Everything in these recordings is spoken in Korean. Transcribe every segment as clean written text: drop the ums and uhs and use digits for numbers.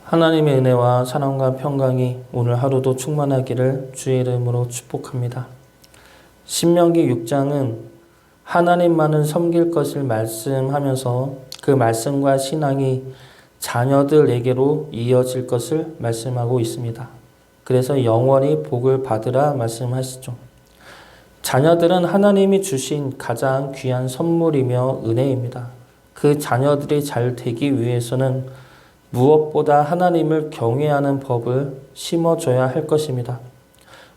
하나님의 은혜와 사랑과 평강이 오늘 하루도 충만하기를 주의 이름으로 축복합니다. 신명기 6장은 하나님만을 섬길 것을 말씀하면서 그 말씀과 신앙이 자녀들에게로 이어질 것을 말씀하고 있습니다. 그래서 영원히 복을 받으라 말씀하시죠. 자녀들은 하나님이 주신 가장 귀한 선물이며 은혜입니다. 그 자녀들이 잘 되기 위해서는 무엇보다 하나님을 경외하는 법을 심어줘야 할 것입니다.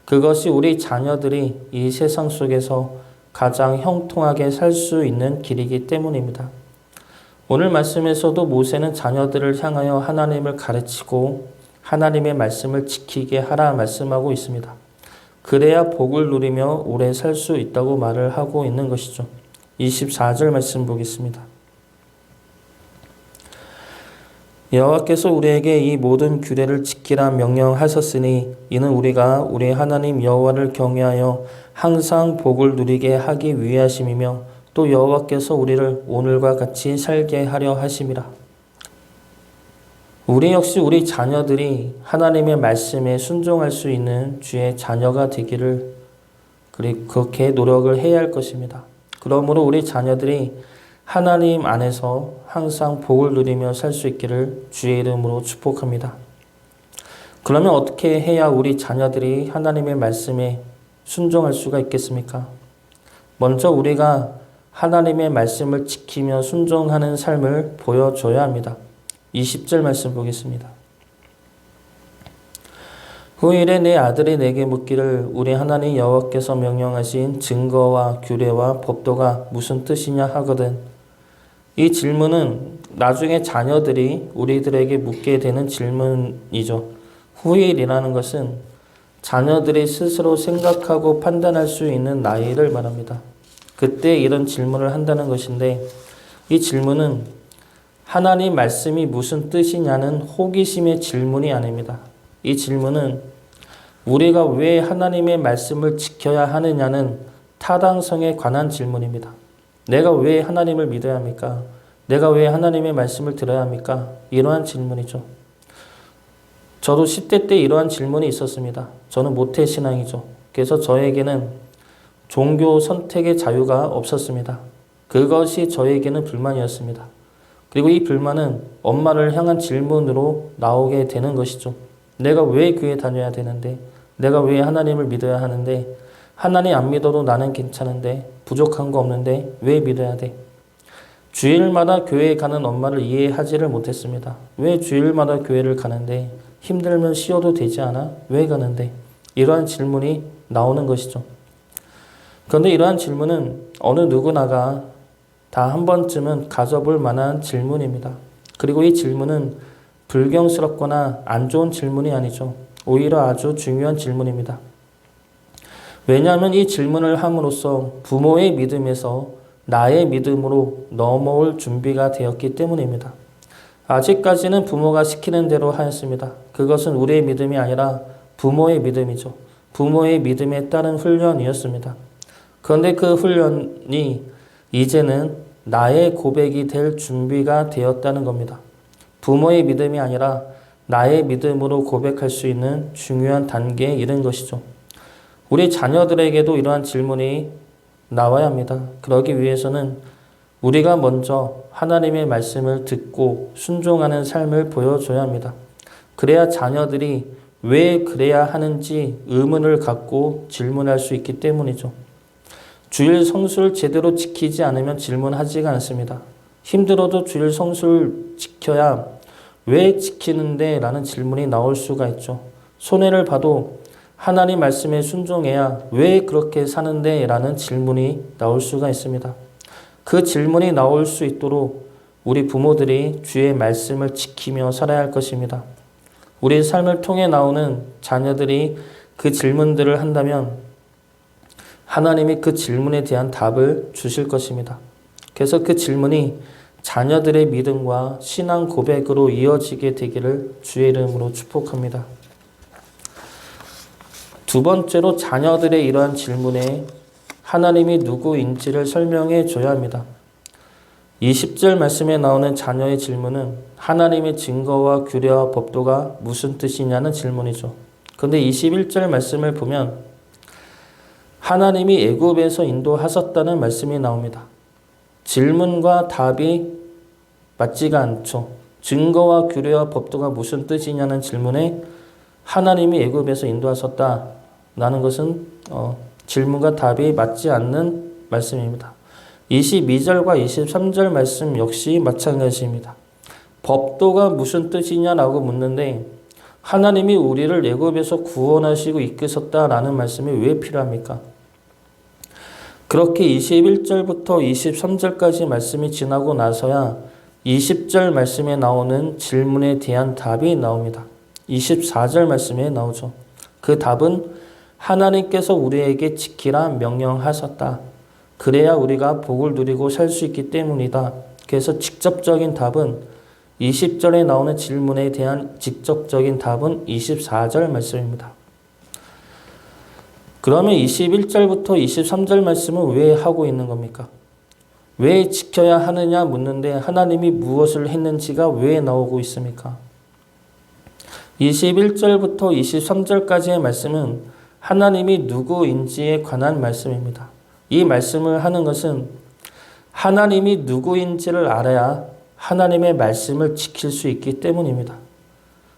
그것이 우리 자녀들이 이 세상 속에서 가장 형통하게 살 수 있는 길이기 때문입니다. 오늘 말씀에서도 모세는 자녀들을 향하여 하나님을 가르치고 하나님의 말씀을 지키게 하라 말씀하고 있습니다. 그래야 복을 누리며 오래 살 수 있다고 말을 하고 있는 것이죠. 24절 말씀 보겠습니다. 여호와께서 우리에게 이 모든 규례를 지키라 명령하셨으니 이는 우리가 우리 하나님 여호와를 경외하여 항상 복을 누리게 하기 위하심이며 또 여호와께서 우리를 오늘과 같이 살게 하려 하심이라. 우리 역시 우리 자녀들이 하나님의 말씀에 순종할 수 있는 주의 자녀가 되기를 그렇게 노력을 해야 할 것입니다. 그러므로 우리 자녀들이 하나님 안에서 항상 복을 누리며 살 수 있기를 주의 이름으로 축복합니다. 그러면 어떻게 해야 우리 자녀들이 하나님의 말씀에 순종할 수가 있겠습니까? 먼저 우리가 하나님의 말씀을 지키며 순종하는 삶을 보여줘야 합니다. 20절 말씀 보겠습니다. 후일에 내 아들이 내게 묻기를 우리 하나님 여호와께서 명령하신 증거와 규례와 법도가 무슨 뜻이냐 하거든. 이 질문은 나중에 자녀들이 우리들에게 묻게 되는 질문이죠. 후일이라는 것은 자녀들이 스스로 생각하고 판단할 수 있는 나이를 말합니다. 그때 이런 질문을 한다는 것인데 이 질문은 하나님 말씀이 무슨 뜻이냐는 호기심의 질문이 아닙니다. 이 질문은 우리가 왜 하나님의 말씀을 지켜야 하느냐는 타당성에 관한 질문입니다. 내가 왜 하나님을 믿어야 합니까? 내가 왜 하나님의 말씀을 들어야 합니까? 이러한 질문이죠. 저도 10대 때 이러한 질문이 있었습니다. 저는 모태신앙이죠. 그래서 저에게는 종교 선택의 자유가 없었습니다. 그것이 저에게는 불만이었습니다. 그리고 이 불만은 엄마를 향한 질문으로 나오게 되는 것이죠. 내가 왜 교회 다녀야 되는데? 내가 왜 하나님을 믿어야 하는데? 하나님 안 믿어도 나는 괜찮은데 부족한 거 없는데 왜 믿어야 돼? 주일마다 교회에 가는 엄마를 이해하지를 못했습니다. 왜 주일마다 교회를 가는데 힘들면 쉬어도 되지 않아? 왜 가는데? 이러한 질문이 나오는 것이죠. 그런데 이러한 질문은 어느 누구나가 다 한 번쯤은 가져볼 만한 질문입니다. 그리고 이 질문은 불경스럽거나 안 좋은 질문이 아니죠. 오히려 아주 중요한 질문입니다. 왜냐하면 이 질문을 함으로써 부모의 믿음에서 나의 믿음으로 넘어올 준비가 되었기 때문입니다. 아직까지는 부모가 시키는 대로 하였습니다. 그것은 우리의 믿음이 아니라 부모의 믿음이죠. 부모의 믿음에 따른 훈련이었습니다. 그런데 그 훈련이 이제는 나의 고백이 될 준비가 되었다는 겁니다. 부모의 믿음이 아니라 나의 믿음으로 고백할 수 있는 중요한 단계에 이른 것이죠. 우리 자녀들에게도 이러한 질문이 나와야 합니다. 그러기 위해서는 우리가 먼저 하나님의 말씀을 듣고 순종하는 삶을 보여줘야 합니다. 그래야 자녀들이 왜 그래야 하는지 의문을 갖고 질문할 수 있기 때문이죠. 주일 성수를 제대로 지키지 않으면 질문하지가 않습니다. 힘들어도 주일 성수를 지켜야 왜 지키는데? 라는 질문이 나올 수가 있죠. 손해를 봐도 하나님 말씀에 순종해야 왜 그렇게 사는데? 라는 질문이 나올 수가 있습니다. 그 질문이 나올 수 있도록 우리 부모들이 주의 말씀을 지키며 살아야 할 것입니다. 우리 삶을 통해 나오는 자녀들이 그 질문들을 한다면 하나님이 그 질문에 대한 답을 주실 것입니다. 그래서 그 질문이 자녀들의 믿음과 신앙 고백으로 이어지게 되기를 주의 이름으로 축복합니다. 두 번째로 자녀들의 이러한 질문에 하나님이 누구인지를 설명해 줘야 합니다. 20절 말씀에 나오는 자녀의 질문은 하나님의 증거와 규례와 법도가 무슨 뜻이냐는 질문이죠. 그런데 21절 말씀을 보면 하나님이 애굽에서 인도하셨다는 말씀이 나옵니다. 질문과 답이 맞지가 않죠. 증거와 규례와 법도가 무슨 뜻이냐는 질문에 하나님이 애굽에서 인도하셨다라는 것은 질문과 답이 맞지 않는 말씀입니다. 22절과 23절 말씀 역시 마찬가지입니다. 법도가 무슨 뜻이냐라고 묻는데 하나님이 우리를 애굽에서 구원하시고 이끄셨다라는 말씀이 왜 필요합니까? 그렇게 21절부터 23절까지 말씀이 지나고 나서야 20절 말씀에 나오는 질문에 대한 답이 나옵니다. 24절 말씀에 나오죠. 그 답은 하나님께서 우리에게 지키라 명령하셨다. 그래야 우리가 복을 누리고 살 수 있기 때문이다. 그래서 직접적인 답은 20절에 나오는 질문에 대한 직접적인 답은 24절 말씀입니다. 그러면 21절부터 23절 말씀은 왜 하고 있는 겁니까? 왜 지켜야 하느냐 묻는데 하나님이 무엇을 했는지가 왜 나오고 있습니까? 21절부터 23절까지의 말씀은 하나님이 누구인지에 관한 말씀입니다. 이 말씀을 하는 것은 하나님이 누구인지를 알아야 하나님의 말씀을 지킬 수 있기 때문입니다.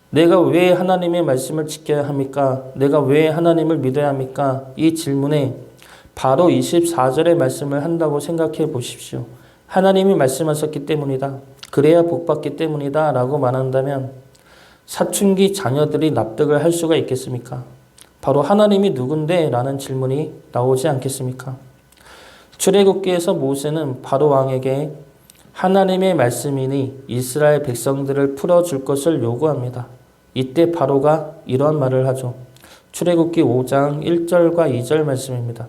내가 왜 하나님의 말씀을 지켜야 합니까? 내가 왜 하나님을 믿어야 합니까? 이 질문에 바로 24절의 말씀을 한다고 생각해 보십시오. 하나님이 말씀하셨기 때문이다. 그래야 복받기 때문이다. 라고 말한다면 사춘기 자녀들이 납득을 할 수가 있겠습니까? 바로 하나님이 누군데? 라는 질문이 나오지 않겠습니까? 출애굽기에서 모세는 바로 왕에게 하나님의 말씀이니 이스라엘 백성들을 풀어줄 것을 요구합니다. 이때 바로가 이러한 말을 하죠. 출애굽기 5장 1절과 2절 말씀입니다.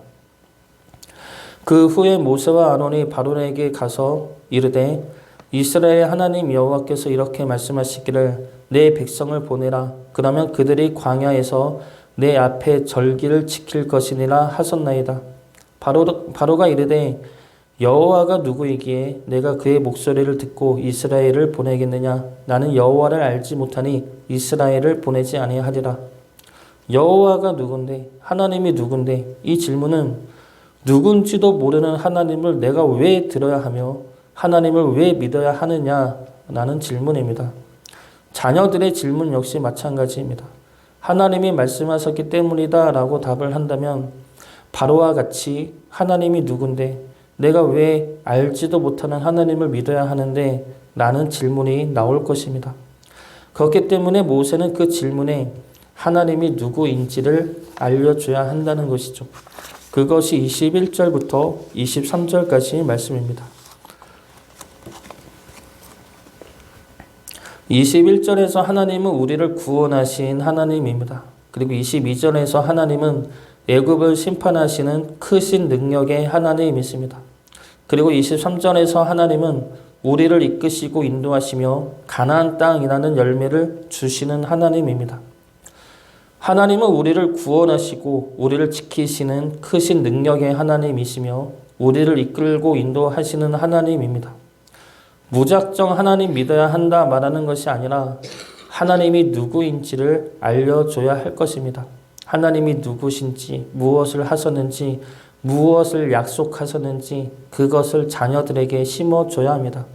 그 후에 모세와 아론이 바로에게 가서 이르되 이스라엘의 하나님 여호와께서 이렇게 말씀하시기를 내 백성을 보내라. 그러면 그들이 광야에서 내 앞에 절기를 지킬 것이니라 하셨나이다. 바로가 이르되 여호와가 누구이기에 내가 그의 목소리를 듣고 이스라엘을 보내겠느냐? 나는 여호와를 알지 못하니 이스라엘을 보내지 아니하리라. 여호와가 누군데? 하나님이 누군데? 이 질문은 누군지도 모르는 하나님을 내가 왜 들어야 하며 하나님을 왜 믿어야 하느냐라는 질문입니다. 자녀들의 질문 역시 마찬가지입니다. 하나님이 말씀하셨기 때문이다 라고 답을 한다면 바로와 같이 하나님이 누군데 내가 왜 알지도 못하는 하나님을 믿어야 하는데 라는 질문이 나올 것입니다. 그렇기 때문에 모세는 그 질문에 하나님이 누구인지를 알려줘야 한다는 것이죠. 그것이 21절부터 23절까지의 말씀입니다. 21절에서 하나님은 우리를 구원하신 하나님입니다. 그리고 22절에서 하나님은 애굽을 심판하시는 크신 능력의 하나님이십니다. 그리고 23절에서 하나님은 우리를 이끄시고 인도하시며 가나안 땅이라는 열매를 주시는 하나님입니다. 하나님은 우리를 구원하시고 우리를 지키시는 크신 능력의 하나님이시며 우리를 이끌고 인도하시는 하나님입니다. 무작정 하나님 믿어야 한다 말하는 것이 아니라 하나님이 누구인지를 알려줘야 할 것입니다. 하나님이 누구신지, 무엇을 하셨는지, 무엇을 약속하셨는지 그것을 자녀들에게 심어줘야 합니다.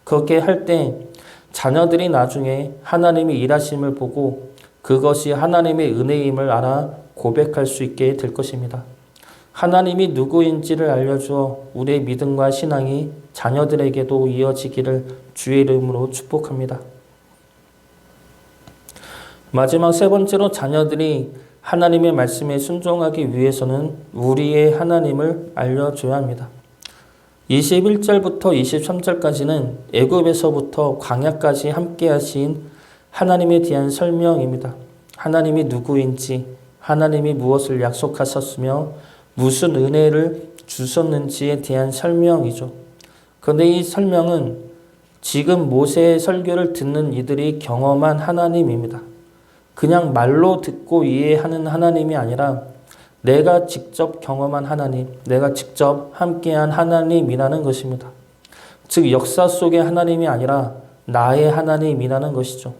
그렇게 할 때 자녀들이 나중에 하나님이 일하심을 보고 그것이 하나님의 은혜임을 알아 고백할 수 있게 될 것입니다. 하나님이 누구인지를 알려주어 우리의 믿음과 신앙이 자녀들에게도 이어지기를 주의 이름으로 축복합니다. 마지막 세 번째로 자녀들이 하나님의 말씀에 순종하기 위해서는 우리의 하나님을 알려줘야 합니다. 21절부터 23절까지는 애굽에서부터 광야까지 함께 하신 하나님에 대한 설명입니다. 하나님이 누구인지, 하나님이 무엇을 약속하셨으며 무슨 은혜를 주셨는지에 대한 설명이죠. 그런데 이 설명은 지금 모세의 설교를 듣는 이들이 경험한 하나님입니다. 그냥 말로 듣고 이해하는 하나님이 아니라 내가 직접 경험한 하나님, 내가 직접 함께한 하나님이라는 것입니다. 즉 역사 속의 하나님이 아니라 나의 하나님이라는 것이죠.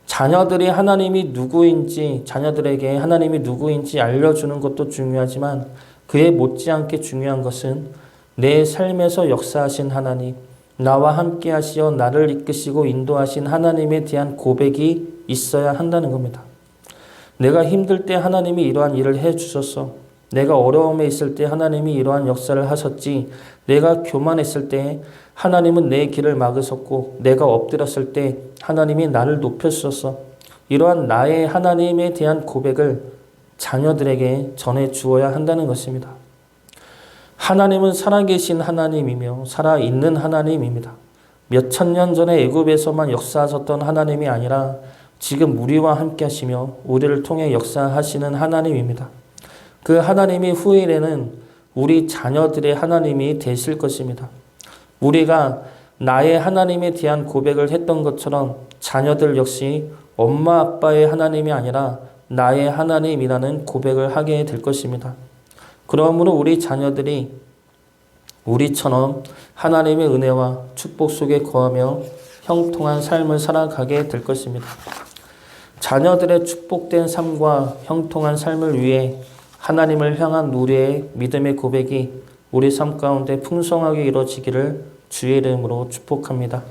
자녀들이 하나님이 누구인지, 자녀들에게 하나님이 누구인지 알려주는 것도 중요하지만 그에 못지않게 중요한 것은 내 삶에서 역사하신 하나님, 나와 함께 하시어 나를 이끄시고 인도하신 하나님에 대한 고백이 있어야 한다는 겁니다. 내가 힘들 때 하나님이 이러한 일을 해주셨어. 내가 어려움에 있을 때 하나님이 이러한 역사를 하셨지. 내가 교만했을 때 하나님은 내 길을 막으셨고 내가 엎드렸을 때 하나님이 나를 높여주셨어. 이러한 나의 하나님에 대한 고백을 자녀들에게 전해 주어야 한다는 것입니다. 하나님은 살아계신 하나님이며 살아있는 하나님입니다. 몇천 년 전에 애굽에서만 역사하셨던 하나님이 아니라 지금 우리와 함께 하시며 우리를 통해 역사하시는 하나님입니다. 그 하나님이 후일에는 우리 자녀들의 하나님이 되실 것입니다. 우리가 나의 하나님에 대한 고백을 했던 것처럼 자녀들 역시 엄마 아빠의 하나님이 아니라 나의 하나님이라는 고백을 하게 될 것입니다. 그러므로 우리 자녀들이 우리처럼 하나님의 은혜와 축복 속에 거하며 형통한 삶을 살아가게 될 것입니다. 자녀들의 축복된 삶과 형통한 삶을 위해 하나님을 향한 우리의 믿음의 고백이 우리 삶 가운데 풍성하게 이루어지기를 주의 이름으로 축복합니다.